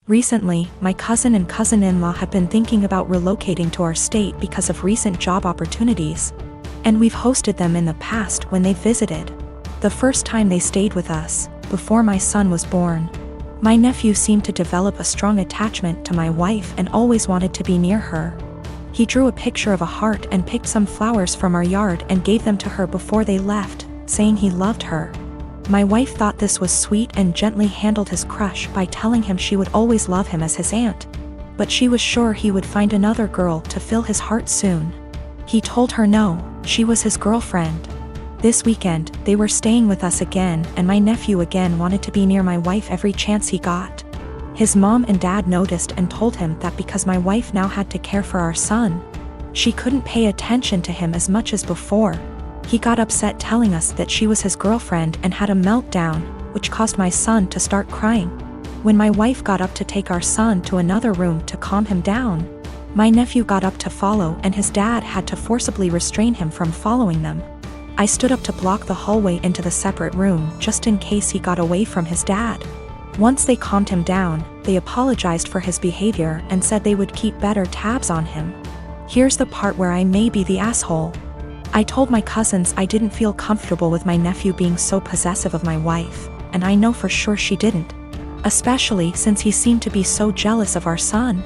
Recently, my cousin and cousin-in-law have been thinking about relocating to our state because of recent job opportunities, and we've hosted them in the past when they visited. The first time they stayed with us, before my son was born. My nephew seemed to develop a strong attachment to my wife and always wanted to be near her. He drew a picture of a heart and picked some flowers from our yard and gave them to her before they left, saying he loved her. My wife thought this was sweet and gently handled his crush by telling him she would always love him as his aunt. But she was sure he would find another girl to fill his heart soon. He told her no, she was his girlfriend. This weekend, they were staying with us again, and my nephew again wanted to be near my wife every chance he got. His mom and dad noticed and told him that because my wife now had to care for our son, she couldn't pay attention to him as much as before. He got upset telling us that she was his girlfriend and had a meltdown, which caused my son to start crying. When my wife got up to take our son to another room to calm him down, my nephew got up to follow and his dad had to forcibly restrain him from following them. I stood up to block the hallway into the separate room just in case he got away from his dad. Once they calmed him down, they apologized for his behavior and said they would keep better tabs on him. Here's the part where I may be the asshole. I told my cousins I didn't feel comfortable with my nephew being so possessive of my wife, and I know for sure she didn't. Especially since he seemed to be so jealous of our son.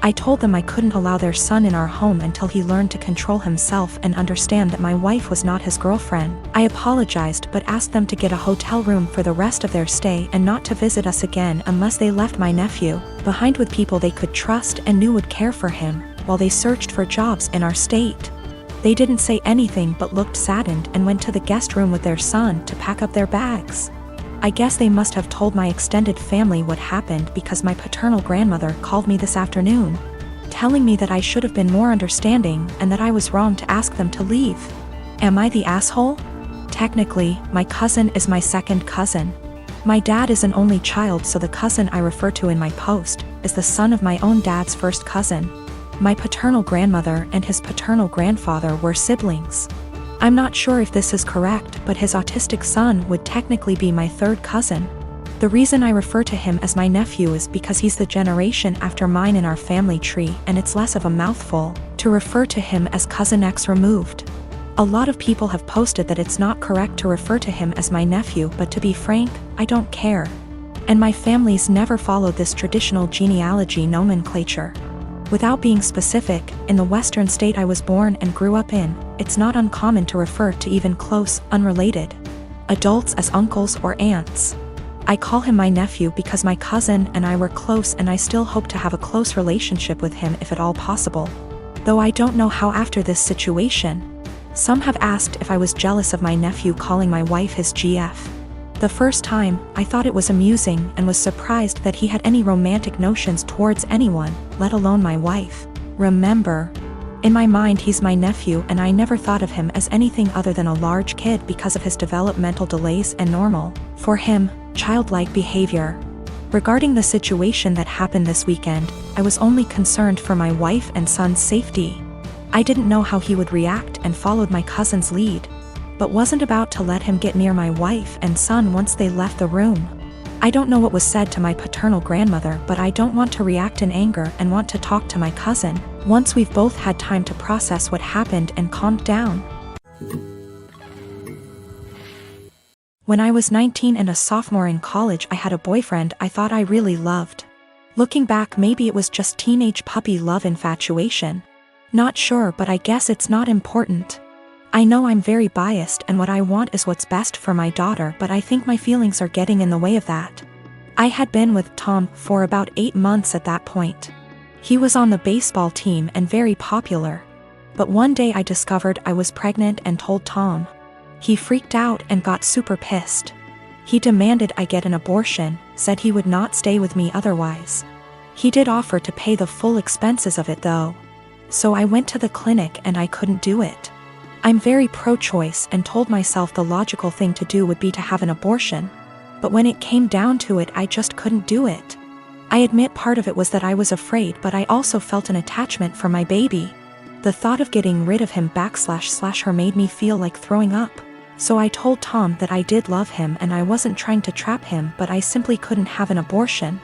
I told them I couldn't allow their son in our home until he learned to control himself and understand that my wife was not his girlfriend. I apologized but asked them to get a hotel room for the rest of their stay and not to visit us again unless they left my nephew behind with people they could trust and knew would care for him, while they searched for jobs in our state. They didn't say anything but looked saddened and went to the guest room with their son to pack up their bags. I guess they must have told my extended family what happened because my paternal grandmother called me this afternoon, telling me that I should have been more understanding and that I was wrong to ask them to leave. Am I the asshole? Technically, my cousin is my second cousin. My dad is an only child, so the cousin I refer to in my post is the son of my own dad's first cousin. My paternal grandmother and his paternal grandfather were siblings. I'm not sure if this is correct, but his autistic son would technically be my third cousin. The reason I refer to him as my nephew is because he's the generation after mine in our family tree, and it's less of a mouthful to refer to him as cousin X removed. A lot of people have posted that it's not correct to refer to him as my nephew, but to be frank, I don't care. And my family's never followed this traditional genealogy nomenclature. Without being specific, in the western state I was born and grew up in, it's not uncommon to refer to even close, unrelated adults as uncles or aunts. I call him my nephew because my cousin and I were close, and I still hope to have a close relationship with him if at all possible. Though I don't know how after this situation. Some have asked if I was jealous of my nephew calling my wife his GF. The first time, I thought it was amusing and was surprised that he had any romantic notions towards anyone, let alone my wife. Remember, in my mind he's my nephew and I never thought of him as anything other than a large kid because of his developmental delays and normal, for him, childlike behavior. Regarding the situation that happened this weekend, I was only concerned for my wife and son's safety. I didn't know how he would react and followed my cousin's lead, but wasn't about to let him get near my wife and son once they left the room. I don't know what was said to my paternal grandmother, but I don't want to react in anger and want to talk to my cousin once we've both had time to process what happened and calmed down. When I was 19 and a sophomore in college, I had a boyfriend I thought I really loved. Looking back, maybe it was just teenage puppy love infatuation. Not sure, but I guess it's not important. I know I'm very biased and what I want is what's best for my daughter, but I think my feelings are getting in the way of that. I had been with Tom for about 8 months at that point. He was on the baseball team and very popular. But one day I discovered I was pregnant and told Tom. He freaked out and got super pissed. He demanded I get an abortion, said he would not stay with me otherwise. He did offer to pay the full expenses of it though. So I went to the clinic and I couldn't do it. I'm very pro-choice and told myself the logical thing to do would be to have an abortion. But when it came down to it, I just couldn't do it. I admit part of it was that I was afraid, but I also felt an attachment for my baby. The thought of getting rid of him / her made me feel like throwing up. So I told Tom that I did love him and I wasn't trying to trap him, but I simply couldn't have an abortion.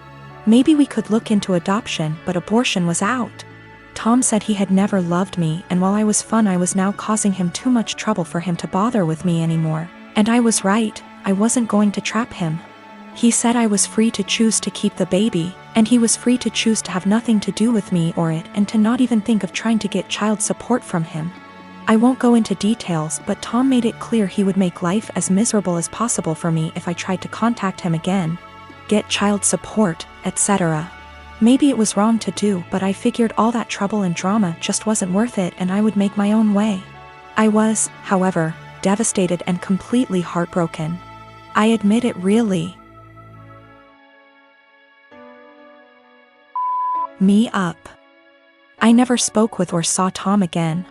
Maybe we could look into adoption, but abortion was out. Tom said he had never loved me, and while I was fun, I was now causing him too much trouble for him to bother with me anymore. And I was right, I wasn't going to trap him. He said I was free to choose to keep the baby, and he was free to choose to have nothing to do with me or it, and to not even think of trying to get child support from him. I won't go into details, but Tom made it clear he would make life as miserable as possible for me if I tried to contact him again, get child support, etc. Maybe it was wrong to do, but I figured all that trouble and drama just wasn't worth it and I would make my own way. I was, however, devastated and completely heartbroken. I admit it really me up. I never spoke with or saw Tom again.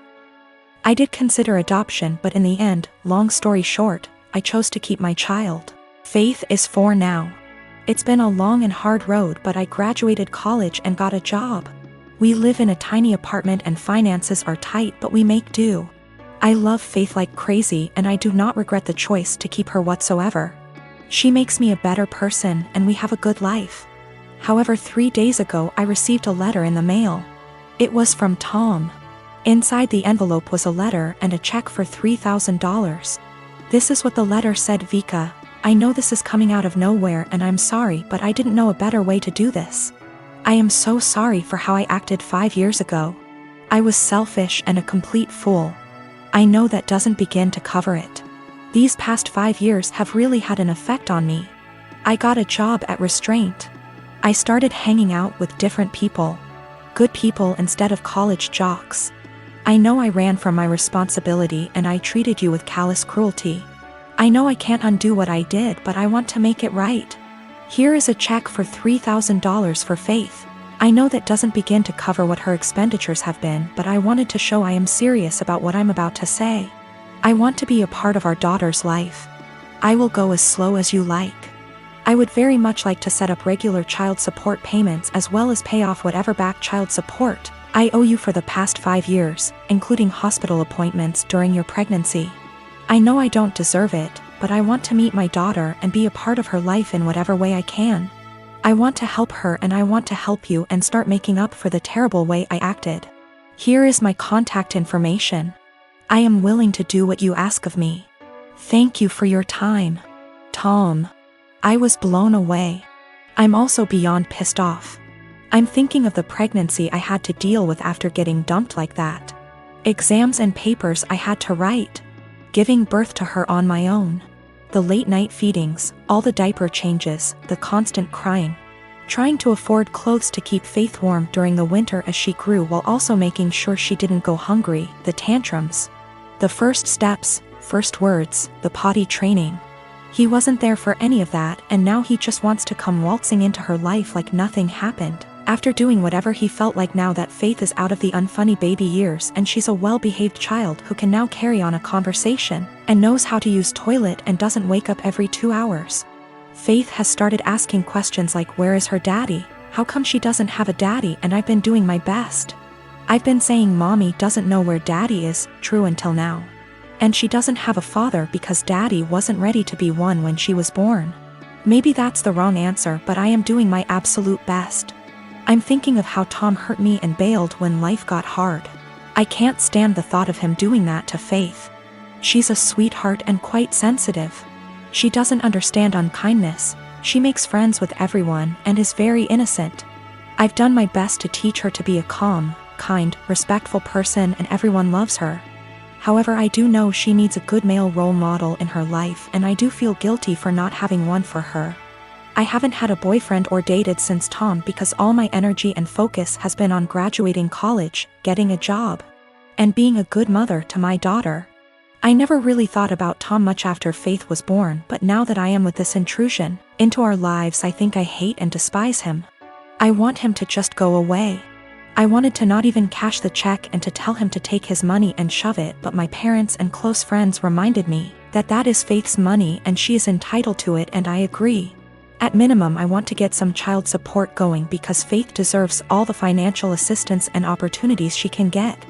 I did consider adoption, but in the end, long story short, I chose to keep my child. Faith is 4 now. It's been a long and hard road, but I graduated college and got a job. We live in a tiny apartment and finances are tight, but we make do. I love Faith like crazy and I do not regret the choice to keep her whatsoever. She makes me a better person and we have a good life. However, 3 days ago I received a letter in the mail. It was from Tom. Inside the envelope was a letter and a check for $3,000. This is what the letter said: Vika, I know this is coming out of nowhere and I'm sorry, but I didn't know a better way to do this. I am so sorry for how I acted 5 years ago. I was selfish and a complete fool. I know that doesn't begin to cover it. These past 5 years have really had an effect on me. I got a job at Restraint. I started hanging out with different people. Good people instead of college jocks. I know I ran from my responsibility and I treated you with callous cruelty. I know I can't undo what I did, but I want to make it right. Here is a check for $3,000 for Faith. I know that doesn't begin to cover what her expenditures have been, but I wanted to show I am serious about what I'm about to say. I want to be a part of our daughter's life. I will go as slow as you like. I would very much like to set up regular child support payments as well as pay off whatever back child support I owe you for the past 5 years, including hospital appointments during your pregnancy. I know I don't deserve it, but I want to meet my daughter and be a part of her life in whatever way I can. I want to help her and I want to help you and start making up for the terrible way I acted. Here is my contact information. I am willing to do what you ask of me. Thank you for your time. Tom. I was blown away. I'm also beyond pissed off. I'm thinking of the pregnancy I had to deal with after getting dumped like that. Exams and papers I had to write. Giving birth to her on my own. The late night feedings, all the diaper changes, the constant crying. Trying to afford clothes to keep Faith warm during the winter as she grew while also making sure she didn't go hungry, the tantrums. The first steps, first words, the potty training. He wasn't there for any of that, and now he just wants to come waltzing into her life like nothing happened. After doing whatever he felt like now that Faith is out of the unfunny baby years and she's a well-behaved child who can now carry on a conversation, and knows how to use toilet and doesn't wake up every 2 hours. Faith has started asking questions like, where is her daddy? How come she doesn't have a daddy? And I've been doing my best. I've been saying mommy doesn't know where daddy is, true until now. And she doesn't have a father because daddy wasn't ready to be one when she was born. Maybe that's the wrong answer, but I am doing my absolute best. I'm thinking of how Tom hurt me and bailed when life got hard. I can't stand the thought of him doing that to Faith. She's a sweetheart and quite sensitive. She doesn't understand unkindness. She makes friends with everyone and is very innocent. I've done my best to teach her to be a calm, kind, respectful person, and everyone loves her. However, I do know she needs a good male role model in her life, and I do feel guilty for not having one for her. I haven't had a boyfriend or dated since Tom because all my energy and focus has been on graduating college, getting a job, and being a good mother to my daughter. I never really thought about Tom much after Faith was born, but now that I am with this intrusion into our lives, I think I hate and despise him. I want him to just go away. I wanted to not even cash the check and to tell him to take his money and shove it, but my parents and close friends reminded me that that is Faith's money and she is entitled to it, and I agree. At minimum, I want to get some child support going because Faith deserves all the financial assistance and opportunities she can get.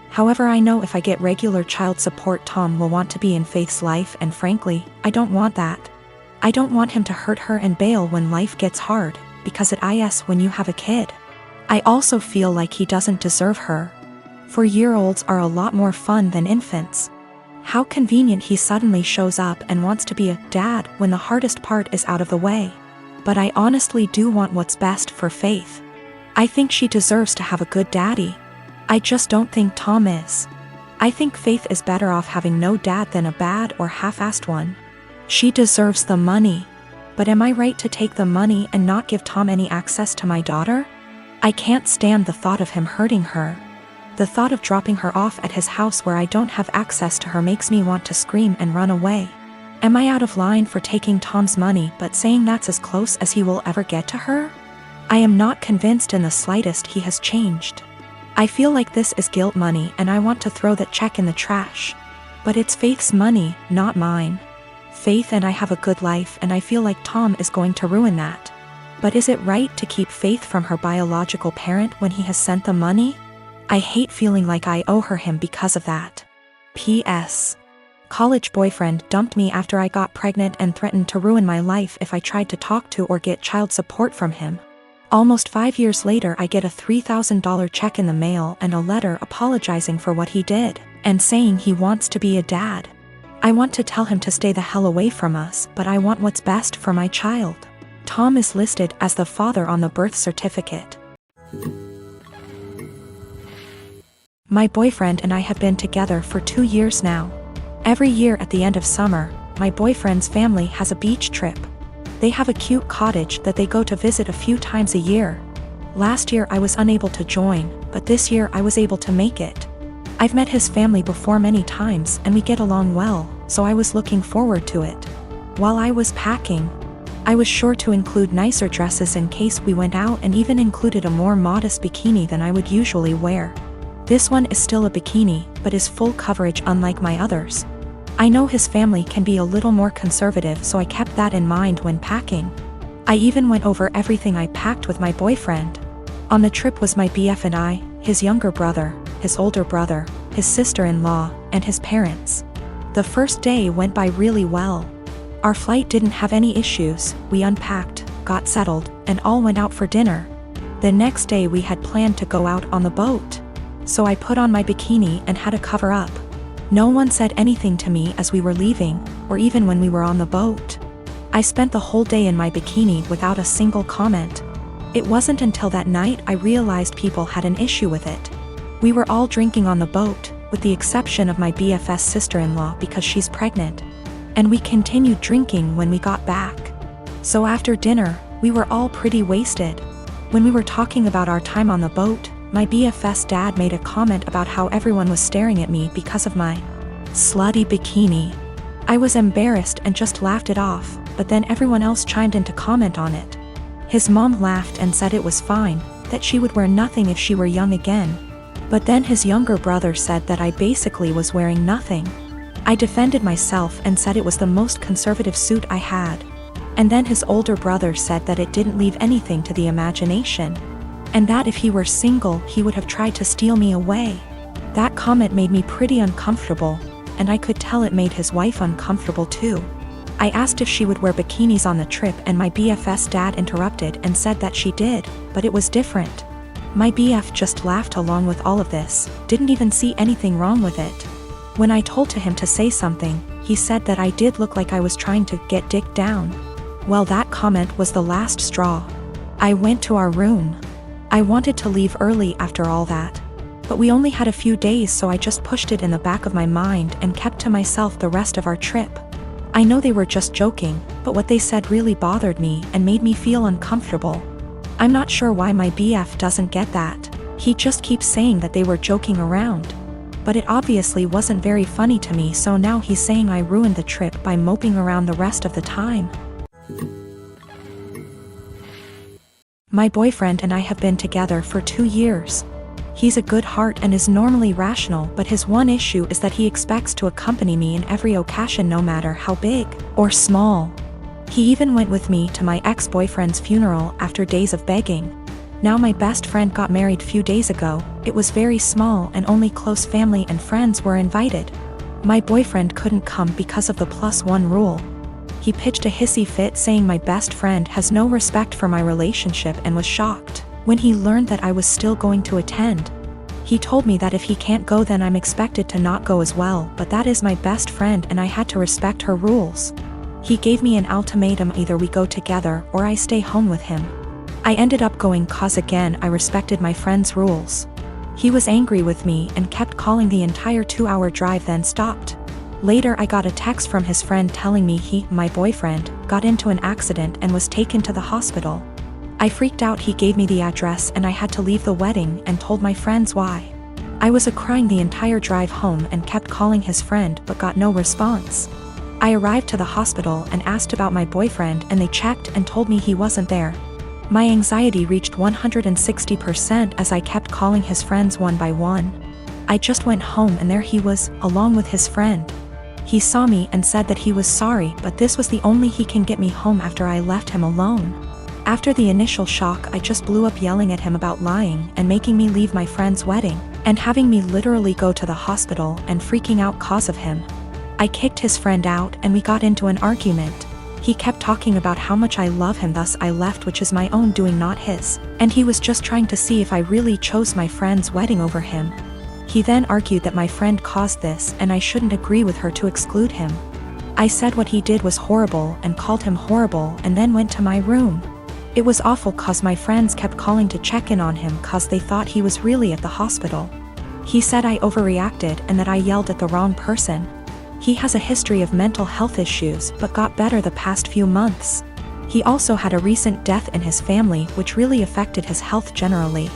However, I know if I get regular child support, Tom will want to be in Faith's life, and frankly, I don't want that. I don't want him to hurt her and bail when life gets hard. because it is when you have a kid. I also feel like he doesn't deserve her. 4-year-olds are a lot more fun than infants. How convenient he suddenly shows up and wants to be a dad when the hardest part is out of the way. But I honestly do want what's best for Faith. I think she deserves to have a good daddy. I just don't think Tom is. I think Faith is better off having no dad than a bad or half-assed one. She deserves the money. But am I right to take the money and not give Tom any access to my daughter? I can't stand the thought of him hurting her. The thought of dropping her off at his house where I don't have access to her makes me want to scream and run away. Am I out of line for taking Tom's money but saying that's as close as he will ever get to her? I am not convinced in the slightest he has changed. I feel like this is guilt money and I want to throw that check in the trash. But it's Faith's money, not mine. Faith and I have a good life and I feel like Tom is going to ruin that. But is it right to keep Faith from her biological parent when he has sent the money? I hate feeling like I owe her him because of that. P.S. College boyfriend dumped me after I got pregnant and threatened to ruin my life if I tried to talk to or get child support from him. Almost 5 years later I get a $3,000 check in the mail and a letter apologizing for what he did, and saying he wants to be a dad. I want to tell him to stay the hell away from us, but I want what's best for my child. Tom is listed as the father on the birth certificate. My boyfriend and I have been together for 2 years now. Every year at the end of summer, my boyfriend's family has a beach trip. They have a cute cottage that they go to visit a few times a year. Last year I was unable to join, but this year I was able to make it. I've met his family before many times and we get along well, so I was looking forward to it. While I was packing, I was sure to include nicer dresses in case we went out and even included a more modest bikini than I would usually wear. This one is still a bikini, but is full coverage unlike my others. I know his family can be a little more conservative, so I kept that in mind when packing. I even went over everything I packed with my boyfriend. On the trip was my BF and I, his younger brother, his older brother, his sister-in-law, and his parents. The first day went by really well. Our flight didn't have any issues, we unpacked, got settled, and all went out for dinner. The next day we had planned to go out on the boat. So I put on my bikini and had to cover up. No one said anything to me as we were leaving, or even when we were on the boat. I spent the whole day in my bikini without a single comment. It wasn't until that night I realized people had an issue with it. We were all drinking on the boat, with the exception of my BFS sister-in-law because she's pregnant. And we continued drinking when we got back. So after dinner, we were all pretty wasted. When we were talking about our time on the boat, my BFS dad made a comment about how everyone was staring at me because of my slutty bikini. I was embarrassed and just laughed it off, but then everyone else chimed in to comment on it. His mom laughed and said it was fine, that she would wear nothing if she were young again. But then his younger brother said that I basically was wearing nothing. I defended myself and said it was the most conservative suit I had. And then his older brother said that it didn't leave anything to the imagination. And that if he were single, he would have tried to steal me away. That comment made me pretty uncomfortable, and I could tell it made his wife uncomfortable too. I asked if she would wear bikinis on the trip and my BFS dad interrupted and said that she did, but it was different. My BF just laughed along with all of this, didn't even see anything wrong with it. When I told him to say something, he said that I did look like I was trying to get dick down. Well, that comment was the last straw. I went to our room. I wanted to leave early after all that. But we only had a few days, so I just pushed it in the back of my mind and kept to myself the rest of our trip. I know they were just joking, but what they said really bothered me and made me feel uncomfortable. I'm not sure why my BF doesn't get that. He just keeps saying that they were joking around. But it obviously wasn't very funny to me, so now he's saying I ruined the trip by moping around the rest of the time. My boyfriend and I have been together for 2 years. He's a good heart and is normally rational, but his one issue is that he expects to accompany me in every occasion no matter how big or small. He even went with me to my ex-boyfriend's funeral after days of begging. Now my best friend got married few days ago. It was very small and only close family and friends were invited. My boyfriend couldn't come because of the +1 rule. He pitched a hissy fit saying my best friend has no respect for my relationship and was shocked when he learned that I was still going to attend. He told me that if he can't go then I'm expected to not go as well, but that is my best friend and I had to respect her rules. He gave me an ultimatum: either we go together or I stay home with him. I ended up going cause again I respected my friend's rules. He was angry with me and kept calling the entire 2-hour drive, then stopped. Later I got a text from his friend telling me he, my boyfriend, got into an accident and was taken to the hospital. I freaked out. He gave me the address and I had to leave the wedding and told my friends why. I was crying the entire drive home and kept calling his friend but got no response. I arrived to the hospital and asked about my boyfriend and they checked and told me he wasn't there. My anxiety reached 160% as I kept calling his friends one by one. I just went home and there he was, along with his friend. He saw me and said that he was sorry, but this was the only he can get me home after I left him alone. After the initial shock, I just blew up yelling at him about lying and making me leave my friend's wedding, and having me literally go to the hospital and freaking out cause of him. I kicked his friend out and we got into an argument. He kept talking about how much I love him, thus I left, which is my own doing, not his, and he was just trying to see if I really chose my friend's wedding over him. He then argued that my friend caused this and I shouldn't agree with her to exclude him. I said what he did was horrible and called him horrible and then went to my room. It was awful cause my friends kept calling to check in on him cause they thought he was really at the hospital. He said I overreacted and that I yelled at the wrong person. He has a history of mental health issues but got better the past few months. He also had a recent death in his family which really affected his health generally.